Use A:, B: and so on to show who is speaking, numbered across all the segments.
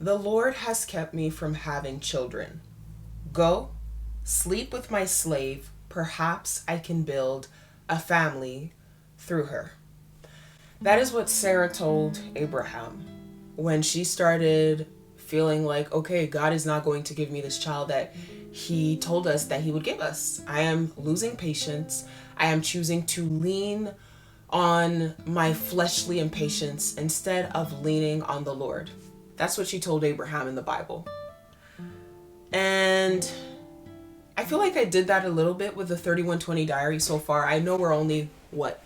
A: The Lord has kept me from having children. Go, sleep with my slave. Perhaps I can build a family through her. That is what Sarah told Abraham when she started feeling like, okay, God is not going to give me this child that he told us that he would give us. I am losing patience. I am choosing to lean on my fleshly impatience instead of leaning on the Lord. That's what she told Abraham in the Bible. And I feel like I did that a little bit with the 3120 diary so far. I know we're only,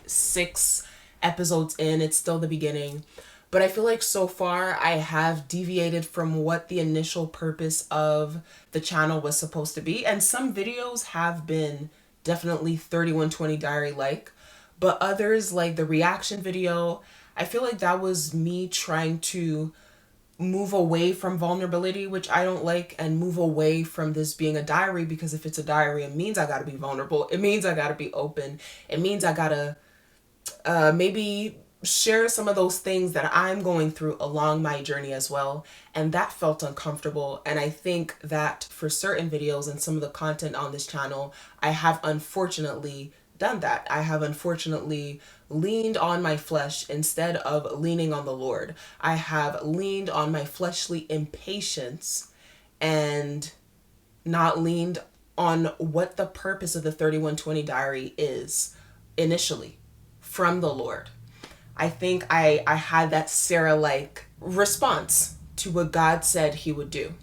A: 6 episodes in. It's still the beginning. But I feel like so far I have deviated from what the initial purpose of the channel was supposed to be. And some videos have been definitely 3120 diary like. But others, like the reaction video, I feel like that was me trying to move away from vulnerability, which I don't like, and move away from this being a diary, because if it's a diary, it means I gotta be vulnerable. It means I gotta be open. It means I gotta maybe share some of those things that I'm going through along my journey as well. And that felt uncomfortable. And I think that for certain videos and some of the content on this channel, I have unfortunately done that. I have unfortunately leaned on my flesh instead of leaning on the Lord. I have leaned on my fleshly impatience and not leaned on what the purpose of the 3120 diary is initially from the Lord. I think I had that Sarah-like response to what God said he would do.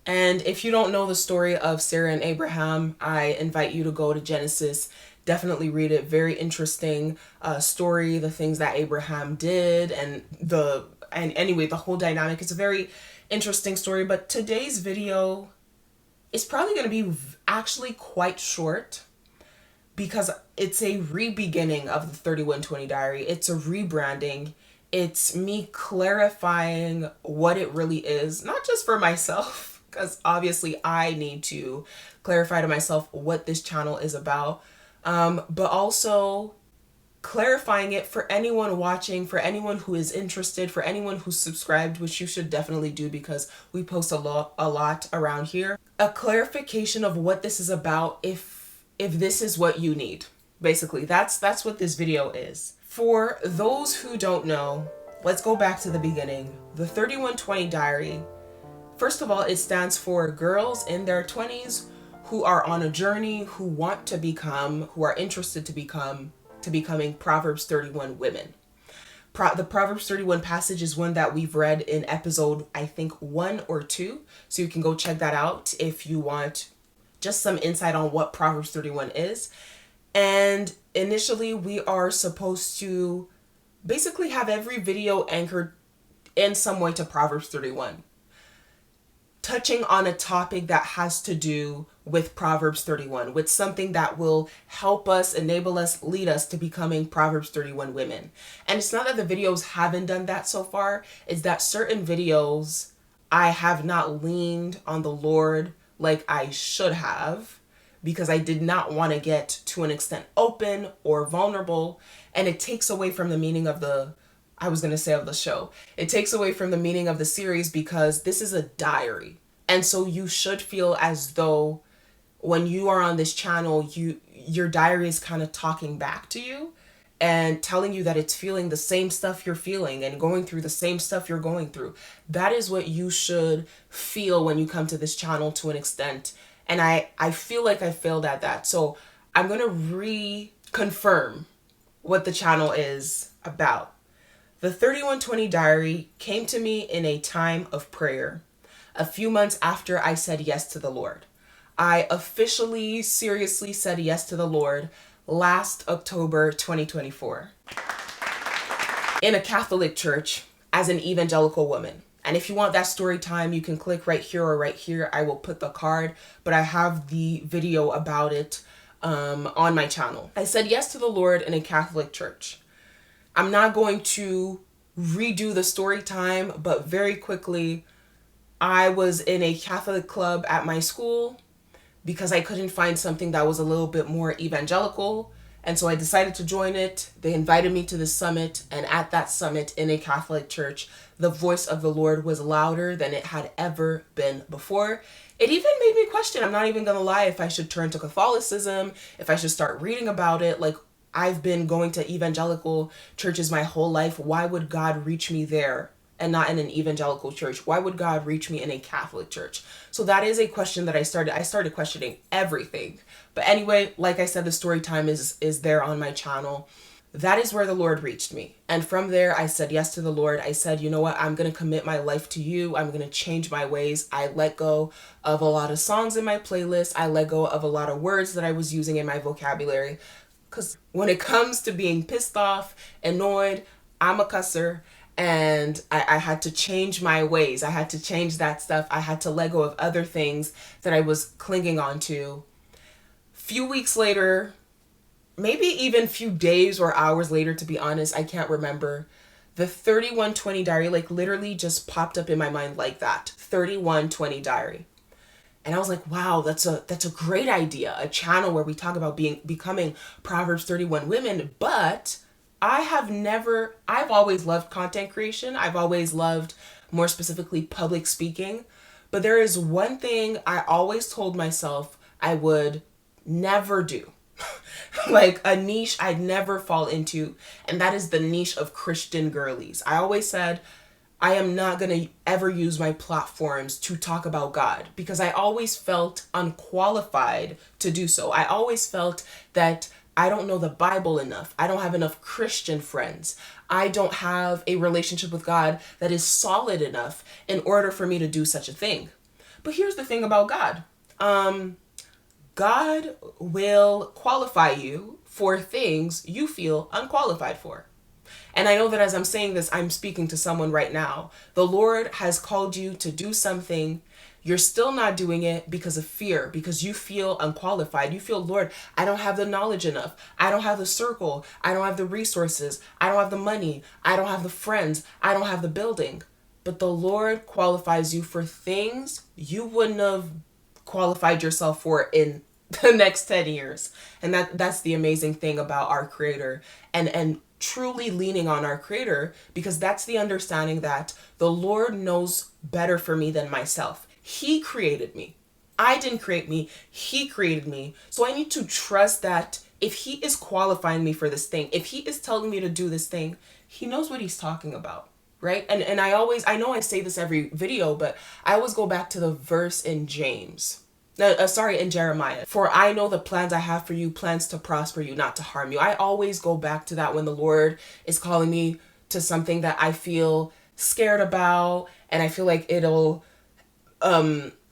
A: And if you don't know the story of Sarah and Abraham, I invite you to go to Genesis. Definitely read it. Very interesting story, the things that Abraham did, and anyway, the whole dynamic. It's a very interesting story. But today's video is probably going to be actually quite short, because it's a re-beginning of the 3120 diary. It's a rebranding. It's me clarifying what it really is, not just for myself, because obviously I need to clarify to myself what this channel is about, but also clarifying it for anyone watching, for anyone who is interested, for anyone who's subscribed, which you should definitely do because we post a lot around here. A clarification of what this is about, if this is what you need. Basically, that's what this video is. For those who don't know, let's go back to the beginning. The 3120 diary, first of all, it stands for girls in their 20s who are on a journey, who are interested to becoming Proverbs 31 women. The Proverbs 31 passage is one that we've read in episode, I think, 1 or 2. So you can go check that out if you want just some insight on what Proverbs 31 is. And initially, we are supposed to basically have every video anchored in some way to Proverbs 31, touching on a topic that has to do with Proverbs 31, with something that will help us, enable us, lead us to becoming Proverbs 31 women. And it's not that the videos haven't done that so far, it's that certain videos I have not leaned on the Lord like I should have, because I did not want to get to an extent open or vulnerable, and it takes away from the meaning of the show. It takes away from the meaning of the series, because this is a diary. And so you should feel as though when you are on this channel, your diary is kind of talking back to you and telling you that it's feeling the same stuff you're feeling and going through the same stuff you're going through. That is what you should feel when you come to this channel to an extent. And I feel like I failed at that. So I'm going to reconfirm what the channel is about. The 3120 diary came to me in a time of prayer, a few months after I said yes to the Lord. I officially, seriously said yes to the Lord last October 2024 in a Catholic church as an evangelical woman. And if you want that story time, you can click right here or right here. I will put the card, but I have the video about it on my channel. I said yes to the Lord in a Catholic church. I'm not going to redo the story time, but very quickly, I was in a Catholic club at my school because I couldn't find something that was a little bit more evangelical. And so I decided to join it. They invited me to the summit, and at that summit in a Catholic church, the voice of the Lord was louder than it had ever been before. It even made me question, I'm not even gonna lie, if I should turn to Catholicism, if I should start reading about it. Like, I've been going to evangelical churches my whole life. Why would God reach me there and not in an evangelical church? Why would God reach me in a Catholic church? So that is a question that I started questioning everything. But anyway, like I said, the story time is there on my channel. That is where the Lord reached me. And from there, I said yes to the Lord. I said, you know what? I'm going to commit my life to you. I'm going to change my ways. I let go of a lot of songs in my playlist. I let go of a lot of words that I was using in my vocabulary. Because when it comes to being pissed off, annoyed, I'm a cusser. And I had to change my ways. I had to change that stuff. I had to let go of other things that I was clinging on to. Few weeks later, maybe even few days or hours later, to be honest, I can't remember, the 3120 diary like literally just popped up in my mind like that. 3120 diary. And I was like, wow, that's a great idea. A channel where we talk about becoming Proverbs 31 women. But I've always loved content creation. I've always loved, more specifically, public speaking. But there is one thing I always told myself I would never do. Like a niche I'd never fall into. And that is the niche of Christian girlies. I always said, I am not going to ever use my platforms to talk about God because I always felt unqualified to do so. I always felt that I don't know the Bible enough. I don't have enough Christian friends. I don't have a relationship with God that is solid enough in order for me to do such a thing. But here's the thing about God. God will qualify you for things you feel unqualified for. And I know that as I'm saying this, I'm speaking to someone right now. The Lord has called you to do something. You're still not doing it because of fear, because you feel unqualified. You feel, Lord, I don't have the knowledge enough. I don't have the circle. I don't have the resources. I don't have the money. I don't have the friends. I don't have the building. But the Lord qualifies you for things you wouldn't have qualified yourself for in the next 10 years. And that's the amazing thing about our Creator. And truly leaning on our Creator, because that's the understanding that the Lord knows better for me than myself. He created me. I didn't create me. He created me. So I need to trust that if He is qualifying me for this thing, if He is telling me to do this thing, He knows what He's talking about, right? And I know I say this every video, but I always go back to the verse in James. In Jeremiah. For I know the plans I have for you, plans to prosper you, not to harm you. I always go back to that when the Lord is calling me to something that I feel scared about and I feel like it'll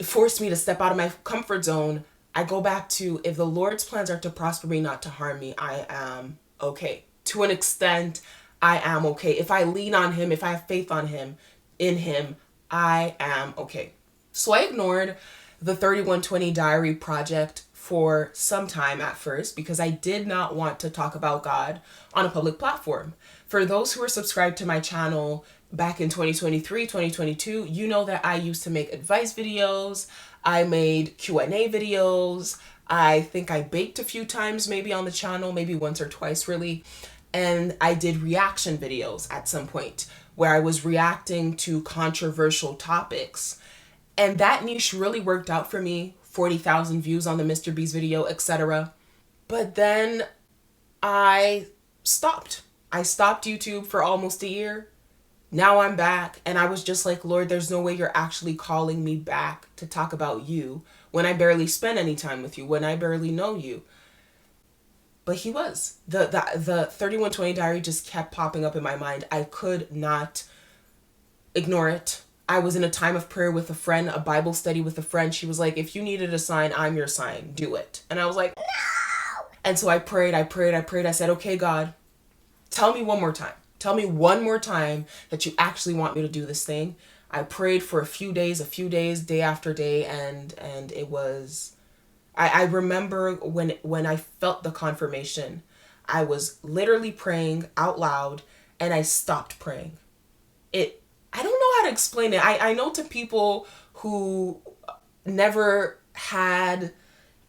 A: force me to step out of my comfort zone. I go back to, if the Lord's plans are to prosper me, not to harm me, I am okay. To an extent, I am okay. If I lean on Him, if I have faith on Him, in Him, I am okay. So I ignored the 3120 diary project for some time at first because I did not want to talk about God on a public platform. For those who are subscribed to my channel back in 2023, 2022, you know that I used to make advice videos. I made Q&A videos. I think I baked a few times maybe on the channel, maybe once or twice really. And I did reaction videos at some point where I was reacting to controversial topics. And that niche really worked out for me. 40,000 views on the Mr. Beast video, etc. But then I stopped. I stopped YouTube for almost a year. Now I'm back. And I was just like, Lord, there's no way you're actually calling me back to talk about you when I barely spend any time with you, when I barely know you. But He was. The 3120 diary just kept popping up in my mind. I could not ignore it. I was in a time of prayer with a friend, a Bible study with a friend. She was like, if you needed a sign, I'm your sign. Do it. And I was like, no. And so I prayed. I said, okay, God, tell me one more time. Tell me one more time that you actually want me to do this thing. I prayed for a few days, day after day. And it was, I remember when I felt the confirmation, I was literally praying out loud and I stopped praying. I don't know how to explain it. I know to people who never had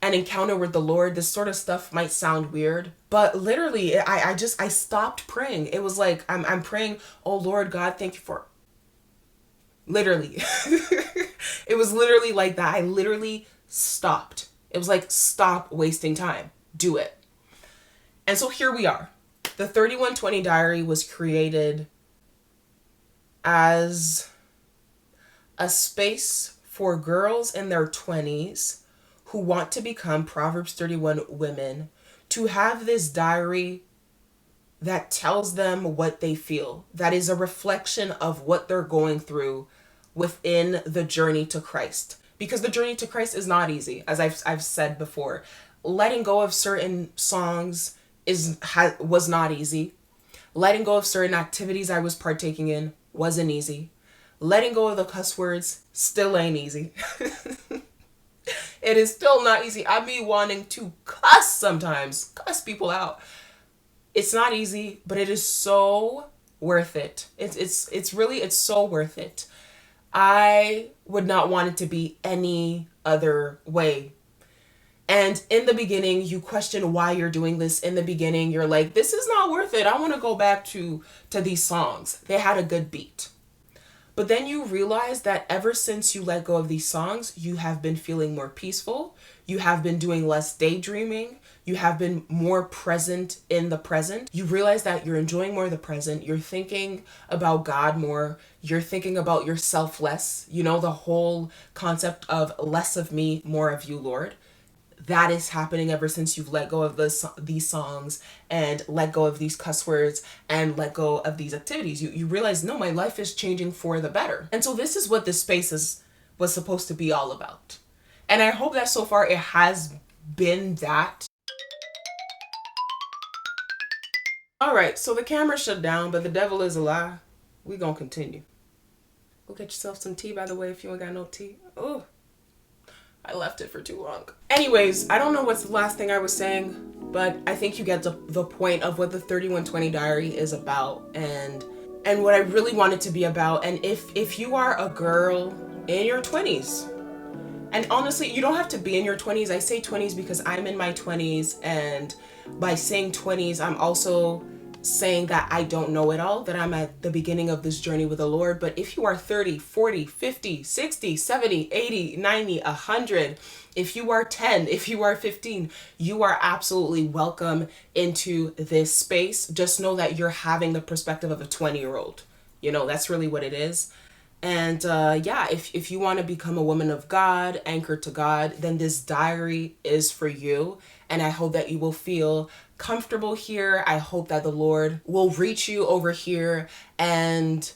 A: an encounter with the Lord, this sort of stuff might sound weird, but literally I stopped praying. It was like I'm praying, oh Lord God, thank you for literally. It was literally like that. I literally stopped. It was like, stop wasting time. Do it. And so here we are. The 3120 diary was created as a space for girls in their 20s who want to become Proverbs 31 women to have this diary that tells them what they feel, that is a reflection of what they're going through within the journey to Christ. Because the journey to Christ is not easy, as I've said before. Letting go of certain songs was not easy. Letting go of certain activities I was partaking in wasn't easy. Letting go of the cuss words still ain't easy. It is still not easy. I be wanting to cuss sometimes, cuss people out. It's not easy, but it is so worth it. It's so worth it. I would not want it to be any other way. And in the beginning, you question why you're doing this. In the beginning, you're like, this is not worth it. I want to go back to these songs. They had a good beat. But then you realize that ever since you let go of these songs, you have been feeling more peaceful. You have been doing less daydreaming. You have been more present in the present. You realize that you're enjoying more of the present. You're thinking about God more. You're thinking about yourself less. You know, the whole concept of less of me, more of you, Lord. That is happening ever since you've let go of these songs and let go of these cuss words and let go of these activities. You realize, no, my life is changing for the better. And so this is what this space was supposed to be all about. And I hope that so far it has been that. All right, so the camera shut down, but the devil is a lie. We gonna continue. Go get yourself some tea, by the way, if you ain't got no tea. Oh, I left it for too long. Anyways, I don't know what's the last thing I was saying, but I think you get the point of what the 3120 diary is about and what I really want it to be about. And if you are a girl in your 20s, and honestly, you don't have to be in your 20s. I say 20s because I'm in my 20s, and by saying 20s, I'm also saying that I don't know it all, that I'm at the beginning of this journey with the Lord. But if you are 30, 40, 50, 60, 70, 80, 90, 100, if you are 10, if you are 15, you are absolutely welcome into this space. Just know that you're having the perspective of a 20-year-old. You know, that's really what it is. And yeah, if you want to become a woman of God, anchored to God, then this diary is for you. And I hope that you will feel comfortable here. I hope that the Lord will reach you over here and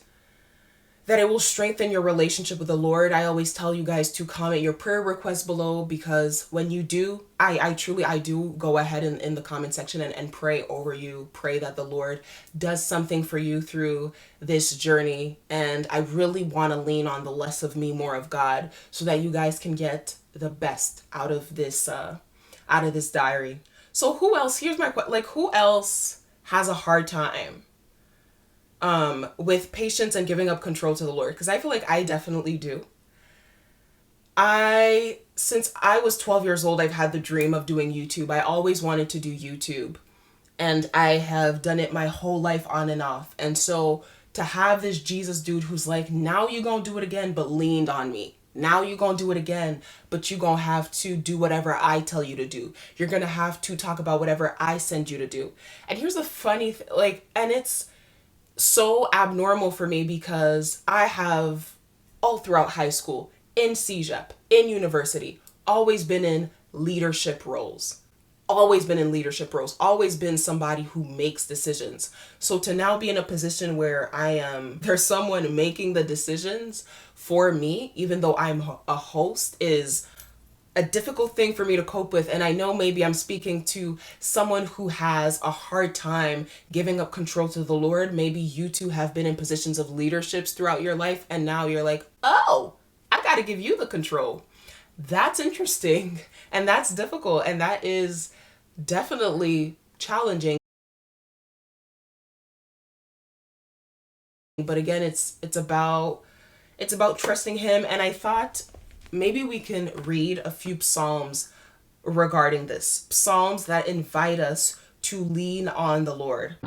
A: that it will strengthen your relationship with the Lord. I always tell you guys to comment your prayer requests below, because when you do, I do go ahead in the comment section and pray over you, pray that the Lord does something for you through this journey. And I really want to lean on the less of me, more of God, so that you guys can get the best out of this diary. So who else, here's my question, like, who else has a hard time with patience and giving up control to the Lord? Because I feel like I definitely do. Since I was 12 years old, I've had the dream of doing YouTube. I always wanted to do YouTube, and I have done it my whole life on and off. And so to have this Jesus dude who's like, now you gonna do it again, but leaned on me. Now you gonna do it again, but you gonna have to do whatever I tell you to do. You're gonna have to talk about whatever I send you to do. And here's the funny thing, like, and it's so abnormal for me because I have, all throughout high school, in CJEP, in university, always been in leadership roles. Always been in leadership roles. Always been somebody who makes decisions. So to now be in a position where there's someone making the decisions for me, even though I'm a host, is a difficult thing for me to cope with. And I know maybe I'm speaking to someone who has a hard time giving up control to the Lord. Maybe you two have been in positions of leaderships throughout your life, and now you're like, oh, I got to give you the control. That's interesting, and that's difficult, and that is definitely challenging. But again, it's about trusting him. And I thought maybe we can read a few psalms regarding this. Psalms that invite us to lean on the Lord.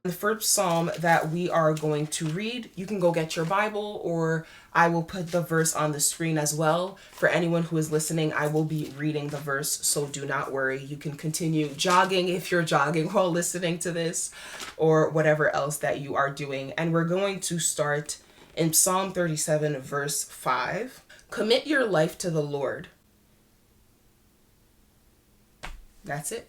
A: The first psalm that we are going to read, you can go get your Bible, or I will put the verse on the screen as well. For anyone who is listening, I will be reading the verse, so do not worry. You can continue jogging if you're jogging while listening to this, or whatever else that you are doing. And we're going to start in Psalm 37, verse 5. Commit your life to the Lord. That's it.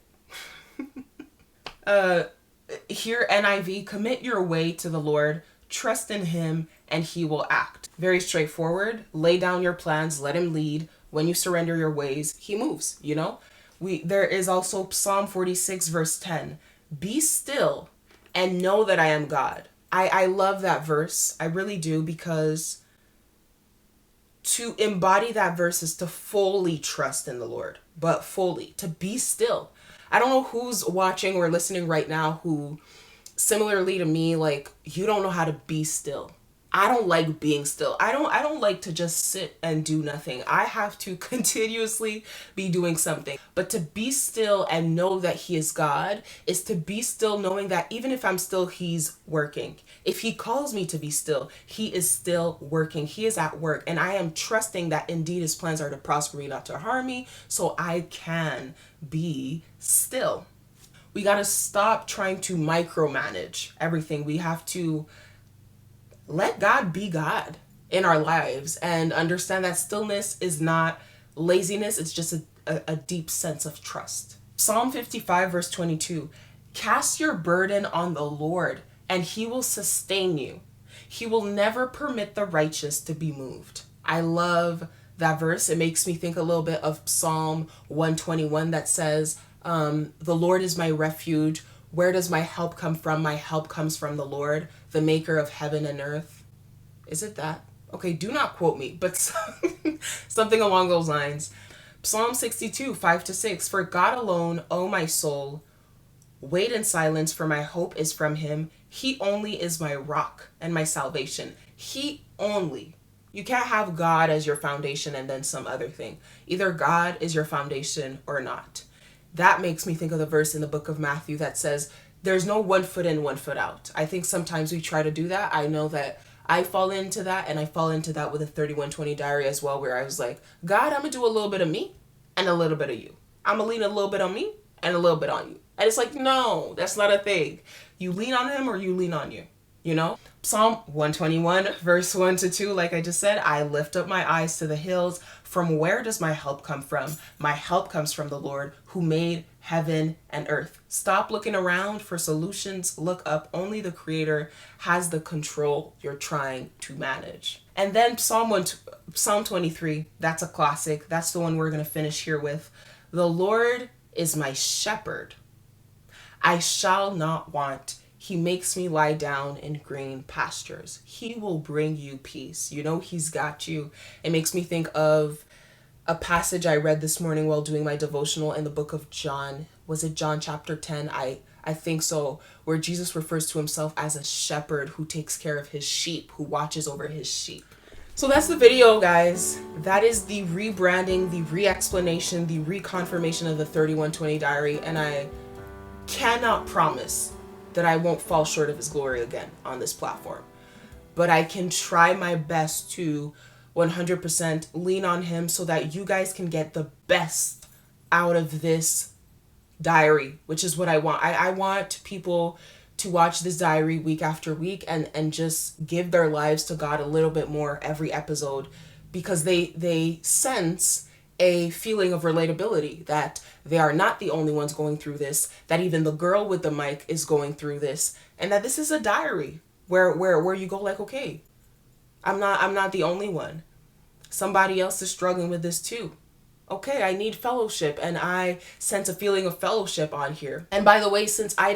A: Here, NIV, commit your way to the Lord, trust in him, and he will act. Very straightforward. Lay down your plans, let him lead. When you surrender your ways, he moves, you know? There is also Psalm 46, verse 10. Be still and know that I am God. I love that verse. I really do, because to embody that verse is to fully trust in the Lord, but fully, to be still. I don't know who's watching or listening right now who, similarly to me, like, you don't know how to be still. I don't like being still. I don't like to just sit and do nothing. I have to continuously be doing something. But to be still and know that he is God is to be still knowing that even if I'm still, he's working. If he calls me to be still, he is still working. He is at work. And I am trusting that indeed his plans are to prosper me, not to harm me. So I can be still. We got to stop trying to micromanage everything. We have to let God be God in our lives and understand that stillness is not laziness. It's just a deep sense of trust. Psalm 55, verse 22. Cast your burden on the Lord and he will sustain you. He will never permit the righteous to be moved. I love that verse. It makes me think a little bit of Psalm 121 that says, the Lord is my refuge. Where does my help come from? My help comes from the Lord, the maker of heaven and earth. Is it that? Okay, do not quote me, but something along those lines. Psalm 62, 5-6. For God alone, O my soul, wait in silence, for my hope is from him. He only is my rock and my salvation. He only. You can't have God as your foundation and then some other thing. Either God is your foundation or not. That makes me think of the verse in the book of Matthew that says, there's no 1 foot in, 1 foot out. I think sometimes we try to do that. I know that I fall into that, and I fall into that with a 3120 diary as well, where I was like, God, I'm going to do a little bit of me and a little bit of you. I'm going to lean a little bit on me and a little bit on you. And it's like, no, that's not a thing. You lean on him or you lean on you, you know? Psalm 121, verse 1-2, like I just said, I lift up my eyes to the hills. From where does my help come from? My help comes from the Lord who made heaven and earth. Stop looking around for solutions. Look up. Only the Creator has the control you're trying to manage. And then Psalm 23, that's a classic. That's the one we're going to finish here with. The Lord is my shepherd. I shall not want. He makes me lie down in green pastures. He will bring you peace. You know, he's got you. It makes me think of a passage I read this morning while doing my devotional in the book of John. Was it John chapter 10? I think so, where Jesus refers to himself as a shepherd who takes care of his sheep, who watches over his sheep. So that's the video, guys. That is the rebranding, the re-explanation, the reconfirmation of the 3120 diary. And I cannot promise that I won't fall short of his glory again on this platform. But I can try my best to 100% lean on him so that you guys can get the best out of this diary, which is what I want. I want people to watch this diary week after week and just give their lives to God a little bit more every episode, because they sense a feeling of relatability, that they are not the only ones going through this, that even the girl with the mic is going through this, and that this is a diary where you go like, okay, I'm not the only one. Somebody else is struggling with this too. Okay, I need fellowship, and I sense a feeling of fellowship on here. And by the way, since I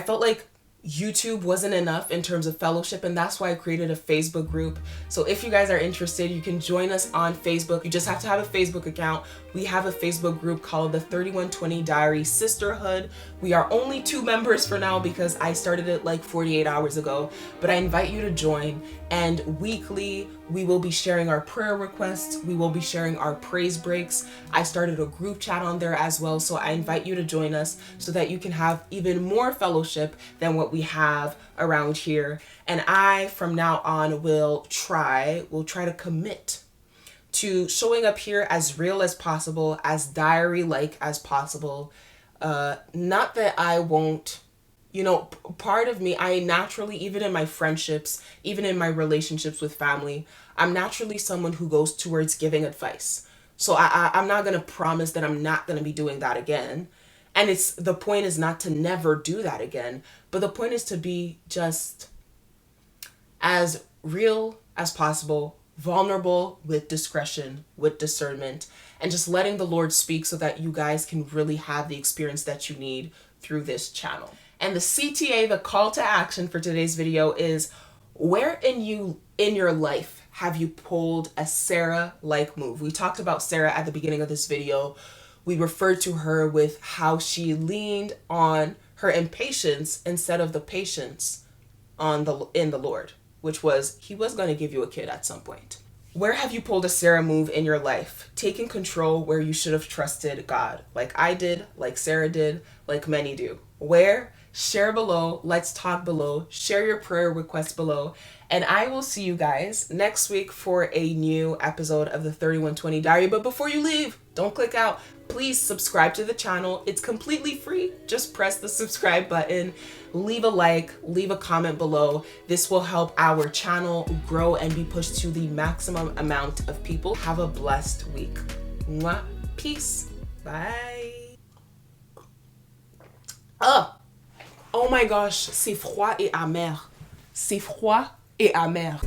A: felt like YouTube wasn't enough in terms of fellowship, and that's why I created a Facebook group. So if you guys are interested, you can join us on Facebook. You just have to have a Facebook account. We have a Facebook group called the 3120 Diary Sisterhood. We are only 2 members for now because I started it like 48 hours ago, but I invite you to join. And weekly, we will be sharing our prayer requests. We will be sharing our praise breaks. I started a group chat on there as well, so I invite you to join us so that you can have even more fellowship than what we have around here. And I, from now on, will try to commit to showing up here as real as possible, as diary-like as possible. Not that I won't, part of me, I naturally, even in my friendships, even in my relationships with family, I'm naturally someone who goes towards giving advice. So I'm not going to promise that I'm not going to be doing that again. And the point is not to never do that again, but the point is to be just as real as possible, vulnerable with discretion, with discernment, and just letting the Lord speak so that you guys can really have the experience that you need through this channel. And the CTA, the call to action for today's video is, where in your life have you pulled a Sarah-like move? We talked about Sarah at the beginning of this video. We referred to her with how she leaned on her impatience instead of the patience in the Lord, which was He was going to give you a kid at some point. Where have you pulled a Sarah move in your life? Taking control where you should have trusted God, like I did, like Sarah did, like many do. Where? Share below. Let's talk below. Share your prayer requests below. And I will see you guys next week for a new episode of the 3120 Diary. But before you leave, don't click out. Please subscribe to the channel. It's completely free. Just press the subscribe button. Leave a like, leave a comment below. This will help our channel grow and be pushed to the maximum amount of people. Have a blessed week. Mwah. Peace. Bye. Oh my gosh, c'est froid et amer. C'est froid et amer.